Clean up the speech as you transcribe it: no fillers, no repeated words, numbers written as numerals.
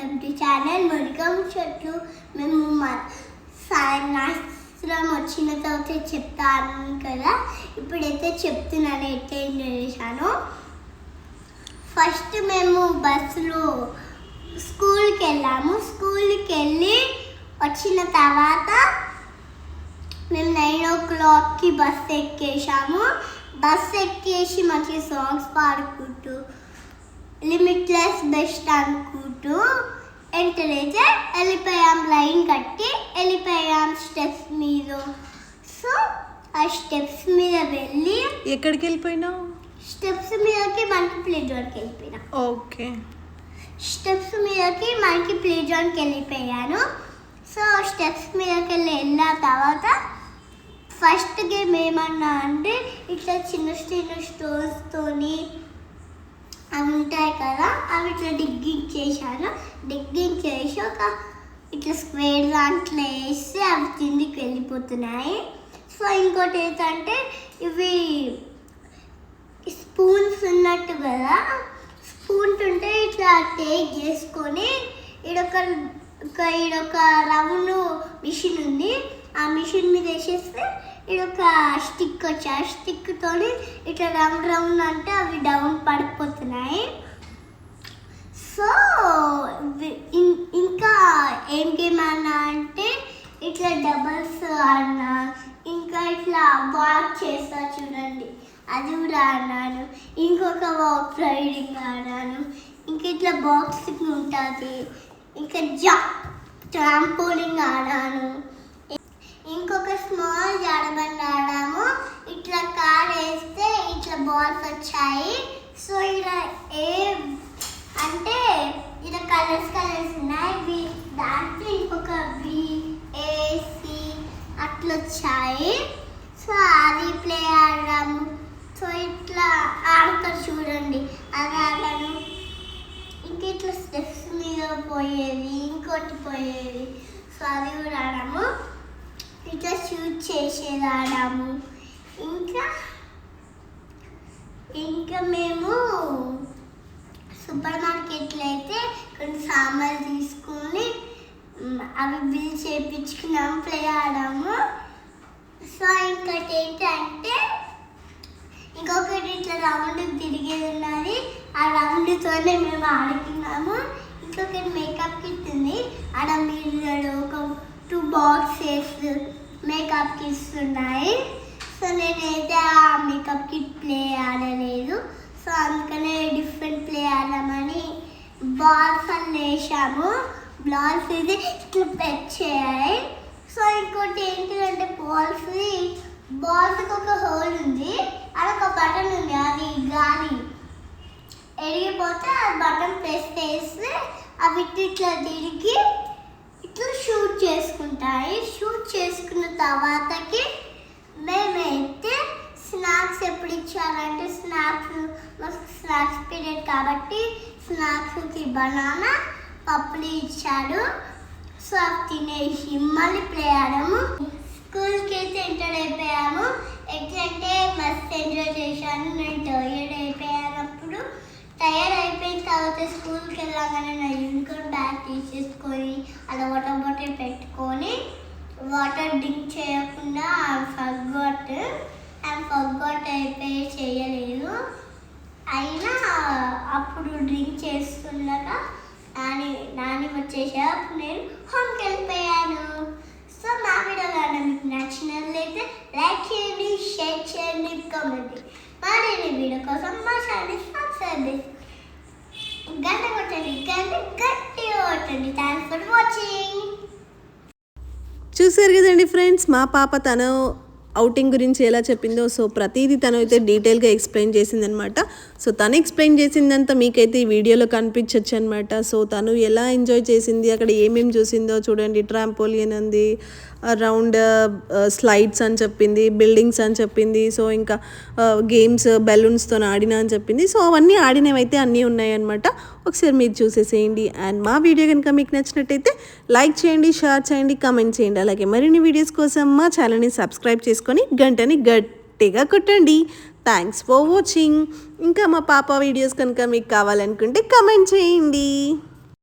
Welcome to channel మురికం చెట్లు. మేము సాయంత్రం వచ్చిన తర్వాత చెప్తాను కదా, ఇప్పుడైతే చెప్తున్నాను ఎట్లా ఎంజాయ్ చేశాను. ఫస్ట్ మేము బస్సులో స్కూల్కి వెళ్ళాము. స్కూల్కి వెళ్ళి వచ్చిన తర్వాత మేము 9 o'clockకి బస్సు ఎక్కేసాము. బస్సు ఎక్కేసి మంచి సాంగ్స్ పాడుకుంటూ లిమిట్లెస్ బెస్ట్ అనుకుంటూ ఎంటర్ అయితే వెళ్ళిపోయాం. లైన్ కట్టి వెళ్ళిపోయాం స్టెప్స్ మీద. సో ఆ స్టెప్స్ మీద వెళ్ళి ఎక్కడికి వెళ్ళిపోయినావు? స్టెప్స్ మీదకి మనకి ప్లే జోన్కి వెళ్ళిపోయినా. ఓకే, స్టెప్స్ మీదకి మనకి ప్లే జోన్కి వెళ్ళిపోయాను. సో స్టెప్స్ మీదకి వెళ్ళిన తర్వాత ఫస్ట్ గేమ్ ఏమన్నా అంటే ఇట్లా చిన్న చిన్న స్టోన్స్తోని అవి ఉంటాయి కదా, అవి ఇట్లా డిగ్గింగ్ చేశాను. డిగ్గింగ్ చేసి ఒక ఇట్లా స్క్వేర్ దాంట్లో వేసి అవి కిందికి వెళ్ళిపోతున్నాయి. సో ఇంకోటి ఏంటంటే ఇవి స్పూన్స్ ఉన్నట్టు కదా, స్పూన్స్ ఉంటే ఇట్లా టేక్ చేసుకొని ఈడొక రౌండ్ మిషన్ ఉంది. ఆ మిషన్ మీద వేసేస్తే ఇదొక స్టిక్ వచ్చి ఆ స్టిక్తో ఇట్లా రౌండ్ అంటే అవి డౌన్ పడిపోతున్నాయి. సో ఇంకా ఏం గేమ్ అన్నా అంటే ఇట్లా డబల్స్ ఆడినా, ఇంకా ఇట్లా వాక్ చేస్తా చూడండి అది కూడా ఆడినాను. ఇంకొక వాక్ రైడింగ్ ఆడాను. ఇంకా ఇట్లా బాక్సింగ్ ఉంటుంది. ఇంకా ట్రాంపోలింగ్ ఆడాను. ఇంకొక స్మాల్ జాడబండి ఆడాము. ఇట్లా కార్ వేస్తే ఇట్లా బాల్స్ వచ్చాయి. సో ఇలా అంటే ఇలా కలర్స్ ఉన్నాయి. దాంట్లో ఇంకొక BAC అట్లా వచ్చాయి. సో అది ప్లే ఆడాము. సో ఇట్లా ఆడతారు చూడండి, అది ఆడాను. ఇంక ఇట్లా స్టెప్స్ మీద పోయేది, ఇంకోటి పోయేది. సో అది కూడా ఆడాము. ఇట్లా షూట్ చేసేది ఆడాము. ఇంకా మేము సూపర్ మార్కెట్లో అయితే కొన్ని సామాన్లు తీసుకొని అవి బిల్ చేయించుకున్నాము, ప్లే ఆడాము. సో ఇంకోటి ఏంటంటే ఇంకొకటి ఇట్లా రౌండ్ తిరిగేది ఉన్నది. ఆ రౌండ్తోనే మేము ఆడుకున్నాము. ఇంకొకటి మేకప్ కిట్ ఉంది. ఆడ మీరు ఒక 2 బాక్సెస్ మేకప్ కిట్స్ ఉన్నాయి. సో నేనైతే ఆ మేకప్ కిట్ ప్లే ఆడలేదు. సో అందుకనే డిఫరెంట్ ప్లే ఆడమని బాల్స్ అని వేసాము. బాల్స్ ఇది ఇట్లా పెట్ చేయాలి. సో ఇంకోటి ఏంటంటే బాల్స్కి ఒక హోల్ ఉంది, అదొక బటన్ ఉంది. అది గాలి ఎరిగిపోతే ఆ బటన్ ప్రెస్ చేస్తే అవి ఇట్లా తిరిగి ఇట్లా షూట్ చేసుకుంటాయి. షూట్ చేసుకున్న తర్వాతకి మేమైతే స్నాక్స్ ఎప్పుడు ఇచ్చారంటే స్నాక్స్ పీరియడ్ కాబట్టి స్నాక్స్కి బనానా పప్పులు ఇచ్చాడు. సో అవి తినేసి మళ్ళీ ప్లే ఆడాము. స్కూల్కి అయితే ఎంటర్ అయిపోయాము. ఎట్లంటే మస్తు ఎంజాయ్ చేశాను. నేను టైర్డ్ అయిపోయానప్పుడు టైర్డ్ అయిపోయిన తర్వాత స్కూల్కి వెళ్ళగానే నా యూనిఫామ్ బ్యాగ్ తీసేసుకొని అలా వాటర్ బాటిల్ పెట్టుకొని వాటర్ డ్రింక్ చేయకుండా ఫర్గాట్ అయిపోయి చేయలేదు. అయినా అప్పుడు డ్రింక్ చేస్తుండగా నాని వచ్చేసా. అప్పుడు నేను హోమ్కి వెళ్ళిపోయాను. సో నా వీడియో కానీ మీకు నచ్చినట్లయితే లైక్ చేయండి, షేర్ చేయండి, కామెంట్ చేయండి. మరిన్ని వీడియో కోసం మా ఛానల్ సబ్స్క్రైబ్ చేసి గంట కొట్టండి, గట్టిగా కొట్టండి. Thanks for watching. చూసారు కదండి ఫ్రెండ్స్, మా పాప తను అవుటింగ్ గురించి ఎలా చెప్పిందో. సో ప్రతిదీ తను అయితే డీటెయిల్గా ఎక్స్ప్లెయిన్ చేసిందనమాట. సో తను ఎక్స్ప్లెయిన్ చేసిందంతా మీకైతే ఈ వీడియోలో కనిపించవచ్చు అనమాట. సో తను ఎలా ఎంజాయ్ చేసింది, అక్కడ ఏమేమి చూసిందో చూడండి. ట్రాంపోలియన్ ఉంది, రౌండ్ స్లైడ్స్ అని చెప్పింది, బిల్డింగ్స్ అని చెప్పింది. సో ఇంకా గేమ్స్ బెలూన్స్తో ఆడినా అని చెప్పింది. సో అవన్నీ ఆడినవైతే అన్నీ ఉన్నాయన్నమాట. ఒకసారి మీరు చూసేసేయండి. అండ్ మా వీడియో కనుక మీకు నచ్చినట్టయితే లైక్ చేయండి, షేర్ చేయండి, కామెంట్ చేయండి. అలాగే మరిన్ని వీడియోస్ కోసం మా ఛానల్ని సబ్స్క్రైబ్ చేసుకొని గంటని గట్టిగా కొట్టండి. Thanks for watching. ఇంకా మా పాప వీడియోస్ కనుక మీకు కావాలనుకుంటే కామెంట్ చేయండి.